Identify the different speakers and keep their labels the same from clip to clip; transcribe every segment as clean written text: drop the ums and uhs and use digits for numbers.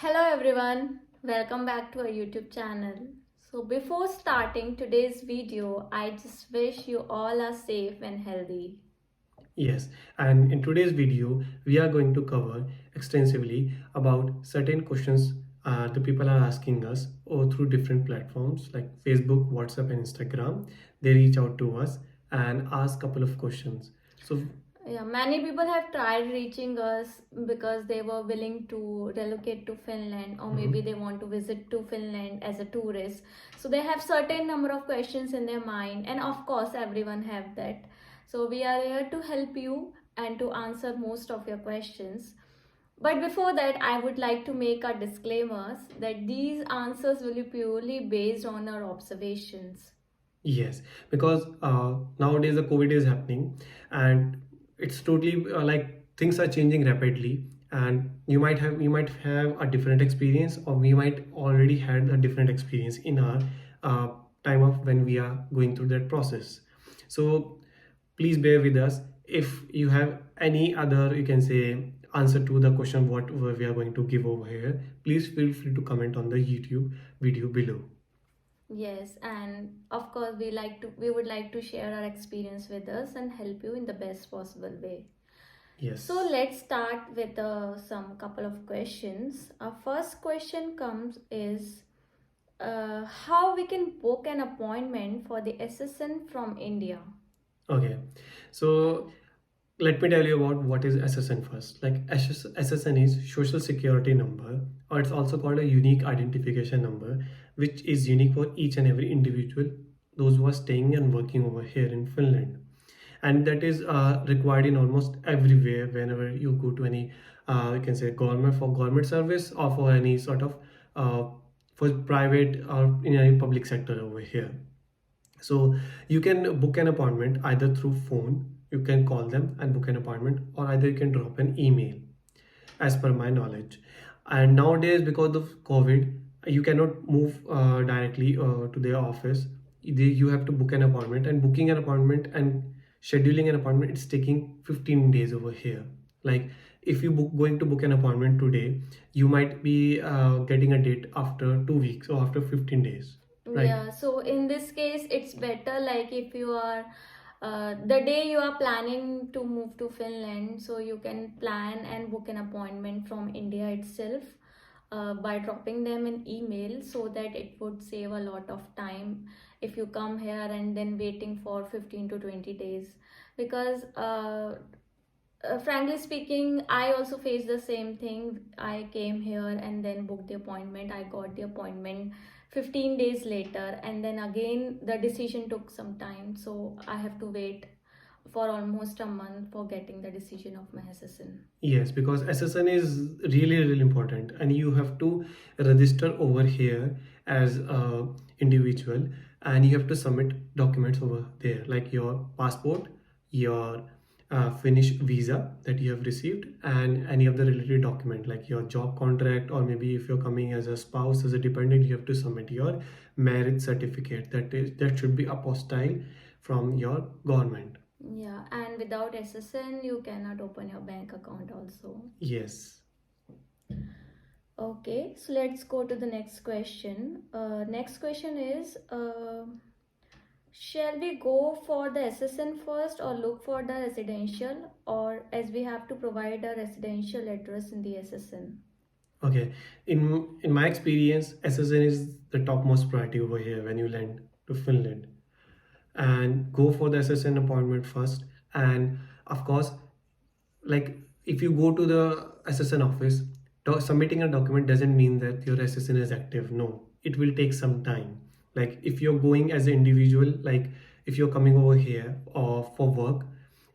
Speaker 1: Hello everyone, welcome back to our YouTube channel. So before starting today's video, I just wish you all are safe and healthy.
Speaker 2: Yes, and in today's video, we are going to cover extensively about certain questions the people are asking us or through different platforms like Facebook, WhatsApp, and Instagram. They reach out to us and ask couple of questions. So
Speaker 1: Yeah, many people have tried reaching us because they were willing to relocate to Finland, or maybe
Speaker 2: mhm.
Speaker 1: they want to visit to Finland as a tourist. So they have certain number of questions in their mind, and of course everyone have that. So we are here to help you and to answer most of your questions. But before that, I would like to make our disclaimers that these answers will be purely based on our observations.
Speaker 2: Yes, because nowadays the COVID is happening, and it's totally like things are changing rapidly, and you might have a different experience, or we might already had a different experience in our uh, time of when we are going through that process. So please bear with us. If you have any other, you can say, answer to the question what we are going to give over here, please feel free to comment on the YouTube video below.
Speaker 1: Yes, and of course we would like to share our experience with us and help you in the best possible way. So
Speaker 2: Yes.
Speaker 1: let's start with some couple of questions. Our first question comes is how we can book an appointment for the assistant from India.
Speaker 2: Okay, so let me tell you about what is SSN first. Like SSN is Social Security Number, or it's also called a Unique Identification Number, which is unique for each and every individual, those who are staying and working over here in Finland. And that is required in almost everywhere whenever you go to any, you can say, government for government service or for any sort of uh, for private or in any public sector over here. So you can book an appointment either through phone, you can call them and book an appointment, or either you can drop an email, as per my knowledge. And nowadays, because of COVID, you cannot move directly to their office. You have to book an appointment, and booking an appointment and scheduling an appointment, it's taking 15 days over here. Like if you going to book an appointment today, you might be getting a date after 2 weeks or after 15 days, right?
Speaker 1: Yeah, so in this case, it's better like if you are the day you are planning to move to Finland, so you can plan and book an appointment from India itself by dropping them an email so that it would save a lot of time if you come here and then waiting for 15 to 20 days. Because frankly speaking, I also faced the same thing. I came here and then booked the appointment. I got the appointment 15 days later, and then again the decision took some time. So I have to wait for almost a month for getting the decision of my assistant.
Speaker 2: Yes, because SSN is really, really important, and you have to register over here as a individual, and you have to submit documents over there, like your passport, your Finnish visa that you have received, and any of the related document like your job contract, or maybe if you're coming as a spouse, as a dependent, you have to submit your marriage certificate. That should be apostille from your government.
Speaker 1: Yeah, and without SSN, you cannot open your bank account also.
Speaker 2: Yes.
Speaker 1: Okay, so let's go to the next question. Next question is shall we go for the SSN first or look for the residential, or as we have to provide a residential address in the SSN?
Speaker 2: Okay, in my experience, SSN is the topmost priority over here when you land to Finland, and go for the SSN appointment first. And of course, like if you go to the SSN office, submitting a document doesn't mean that your SSN is active. No, it will take some time. Like if you're going as an individual, like if you're coming over here or for work,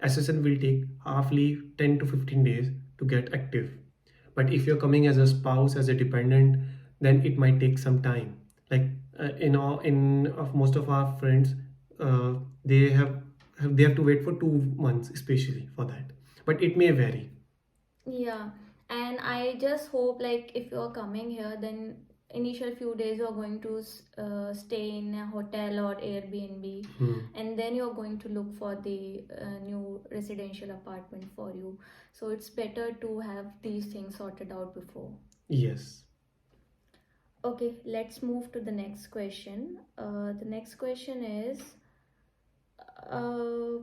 Speaker 2: SSN will take roughly 10 to 15 days to get active. But if you're coming as a spouse, as a dependent, then it might take some time. Like in of most of our friends, they they have to wait for 2 months especially for that, but it may vary.
Speaker 1: Yeah, and I just hope like if you're coming here, then initial few days you're going to stay in a hotel or Airbnb,
Speaker 2: Hmm.
Speaker 1: and then you're going to look for the new residential apartment for you. So it's better to have these things sorted out before.
Speaker 2: Yes.
Speaker 1: Okay, let's move to the next question. The next question is uh,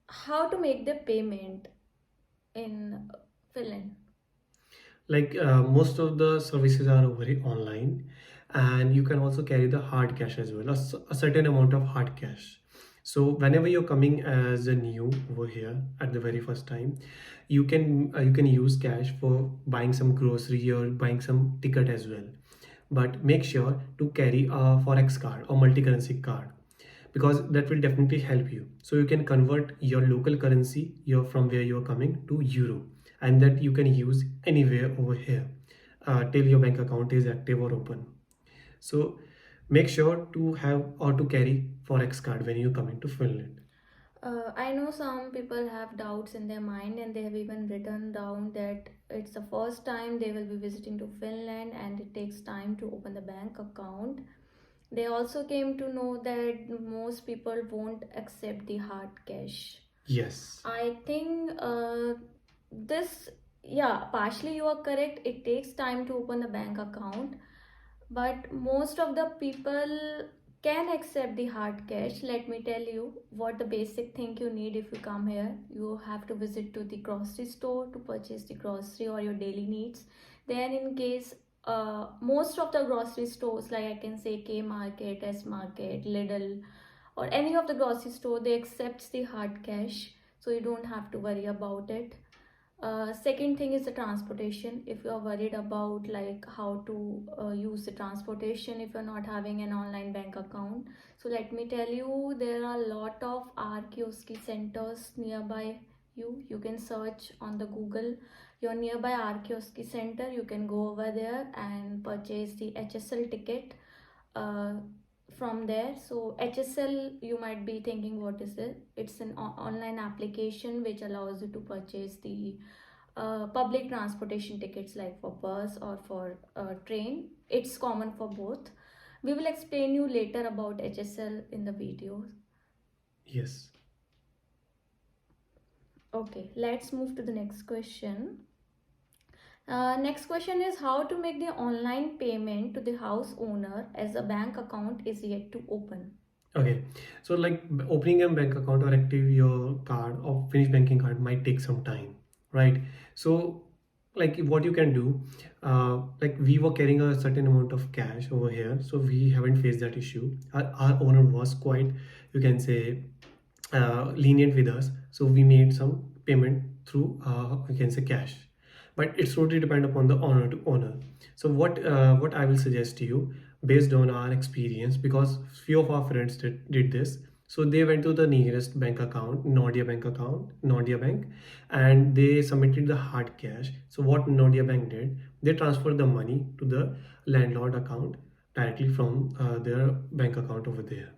Speaker 1: how to make the payment in Finland.
Speaker 2: Like most of the services are very online, and you can also carry the hard cash as well, a certain amount of hard cash. So whenever you're coming as a new over here at the very first time, you can use cash for buying some grocery or buying some ticket as well. But make sure to carry a forex card or multi-currency card, because that will definitely help you. So you can convert your local currency, your from where you're coming, to euro, and that you can use anywhere over here till your bank account is active or open. So make sure to have or to carry forex card when you come into Finland.
Speaker 1: I know some people have doubts in their mind, and they have even written down that it's the first time they will be visiting to Finland and it takes time to open the bank account. They also came to know that most people won't accept the hard cash.
Speaker 2: Yes.
Speaker 1: I think this, yeah, partially you are correct. It takes time to open the bank account, but most of the people can accept the hard cash. Let me tell you what the basic thing you need if you come here. You have to visit to the grocery store to purchase the grocery or your daily needs. Then in case most of the grocery stores, like I can say K Market, S Market, Lidl, or any of the grocery store, they accepts the hard cash, so you don't have to worry about it. Second thing is the transportation. If you're worried about like how to use the transportation if you're not having an online bank account, so let me tell you, there are a lot of kiosk centers nearby you. You can search on the Google your nearby kiosk center. You can go over there and purchase the HSL ticket uh, from there. So HSL, you might be thinking, what is it? It's an online application which allows you to purchase the public transportation tickets, like for bus or for train. It's common for both. We will explain you later about HSL in the video.
Speaker 2: Yes.
Speaker 1: Okay, let's move to the next question. Next question is how to make the online payment to the house owner as a bank account is yet to open.
Speaker 2: Okay, so like opening a bank account or active your card or Finnish banking card might take some time, right? So like what you can do, like we were carrying a certain amount of cash over here, so we haven't faced that issue. Our owner was quite, you can say, lenient with us, so we made some payment through, you can say, cash. But it's totally depend upon the owner to owner. So what I will suggest to you, based on our experience, because few of our friends did this. So they went to the nearest bank account, Nordea Bank, and they submitted the hard cash. So what Nordea Bank did, they transferred the money to the landlord account directly from their bank account over there.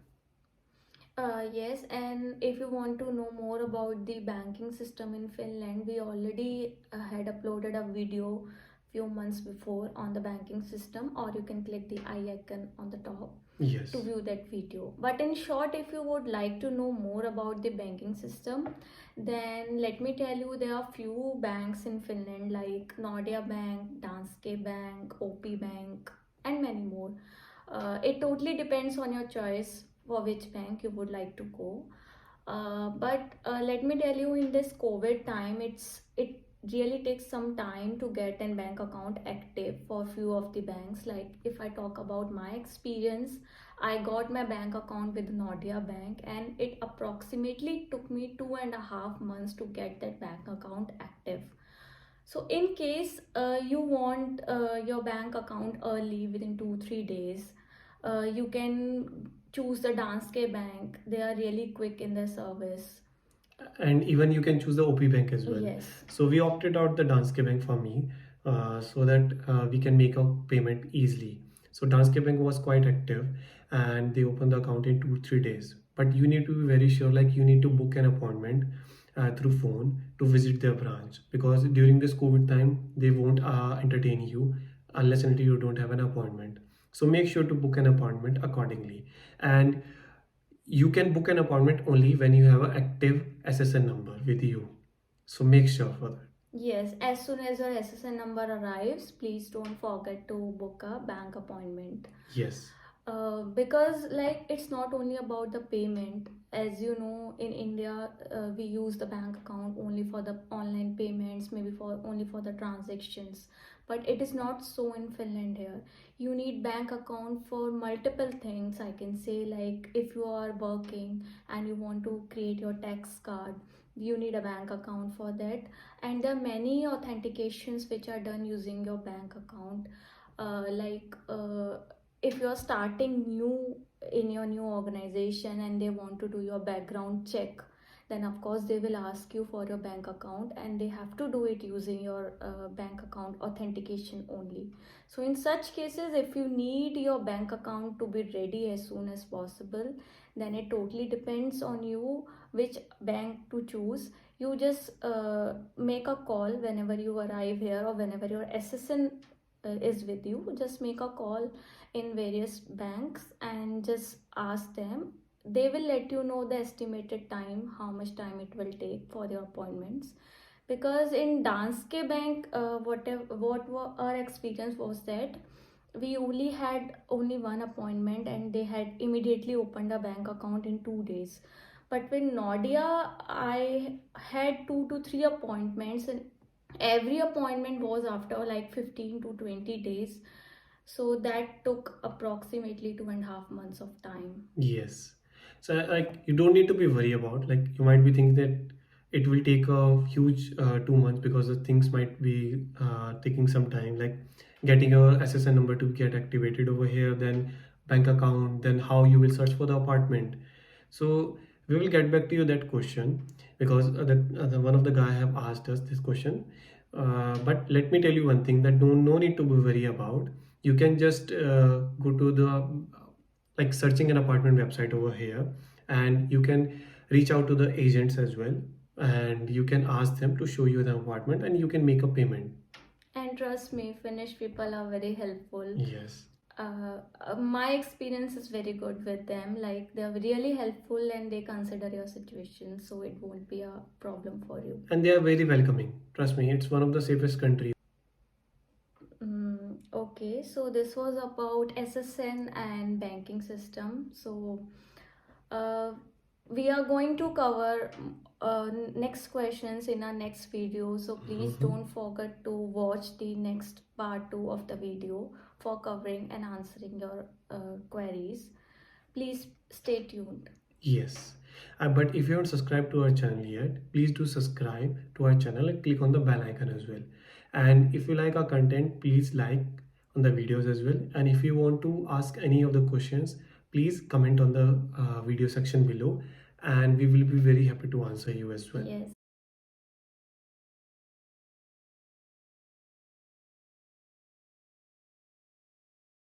Speaker 1: Yes, and if you want to know more about the banking system in Finland, we already had uploaded a video few months before on the banking system, or you can click the eye icon on the top
Speaker 2: Yes.
Speaker 1: to view that video. But in short, if you would like to know more about the banking system, then let me tell you, there are few banks in Finland like Nordea Bank, Danske Bank, OP Bank, and many more. It totally depends on your choice for which bank you would like to go. But let me tell you, in this COVID time, it really takes some time to get an bank account active for few of the banks. Like if I talk about my experience, I got my bank account with Nordea Bank, and it approximately took me 2.5 months to get that bank account active. So in case you want your bank account early within 2-3 days, you can choose the Danske Bank. They are really quick in their service.
Speaker 2: And even you can choose the OP Bank as well.
Speaker 1: Yes.
Speaker 2: So we opted out the Danske Bank for me, so that we can make a payment easily. So Danske Bank was quite active, and they opened the account in 2-3 days. But you need to be very sure, like you need to book an appointment through phone to visit their branch, because during this COVID time they won't entertain you unless until you don't have an appointment. So make sure to book an appointment accordingly. And you can book an appointment only when you have an active SSN number with you. So make sure for that.
Speaker 1: Yes, as soon as your SSN number arrives, please don't forget to book a bank appointment.
Speaker 2: Yes.
Speaker 1: Because like it's not only about the payment. As you know, in India, we use the bank account only for the online payments, maybe for only for the transactions. But it is not so in Finland here. You need bank account for multiple things. I can say, like if you are working and you want to create your tax card, you need a bank account for that. And there are many authentications which are done using your bank account. If you're starting new in your new organization and they want to do your background check, then of course they will ask you for your bank account, and they have to do it using your bank account authentication only. So in such cases, if you need your bank account to be ready as soon as possible, then it totally depends on you which bank to choose. You just make a call whenever you arrive here, or whenever your SSN is with you. Just make a call in various banks and just ask them. They will let you know the estimated time, how much time it will take for your appointments. Because in Danske Bank, our experience was that we only had only one appointment and they had immediately opened a bank account in 2 days. But with Nordia, I had 2 to 3 appointments, and every appointment was after like 15 to 20 days. So that took approximately 2.5 months of time.
Speaker 2: Yes. So like you don't need to be worried about, like you might be thinking that it will take a huge 2 months because the things might be taking some time, like getting your SSN number to get activated over here, then bank account, then how you will search for the apartment. So we will get back to you that question, because the one of the guy have asked us this question. But let me tell you one thing, that no need to be worried about. You can just go to the like searching an apartment website over here, and you can reach out to the agents as well, and you can ask them to show you the apartment and you can make a payment.
Speaker 1: And trust me, Finnish people are very helpful.
Speaker 2: Yes.
Speaker 1: My experience is very good with them. Like they're really helpful and they consider your situation, so it won't be a problem for you.
Speaker 2: And they are very welcoming, trust me, it's one of the safest countries.
Speaker 1: Okay, so this was about SSN and banking system. So uh, we are going to cover next questions in our next video. So please don't forget to watch the next part 2 of the video for covering and answering your queries. Please stay tuned.
Speaker 2: Yes. But if you haven't subscribed to our channel yet, please do subscribe to our channel and click on the bell icon as well. And if you like our content, please like on the videos as well. And if you want to ask any of the questions, please comment on the video section below, and we will be very happy to answer you as well.
Speaker 1: Yes.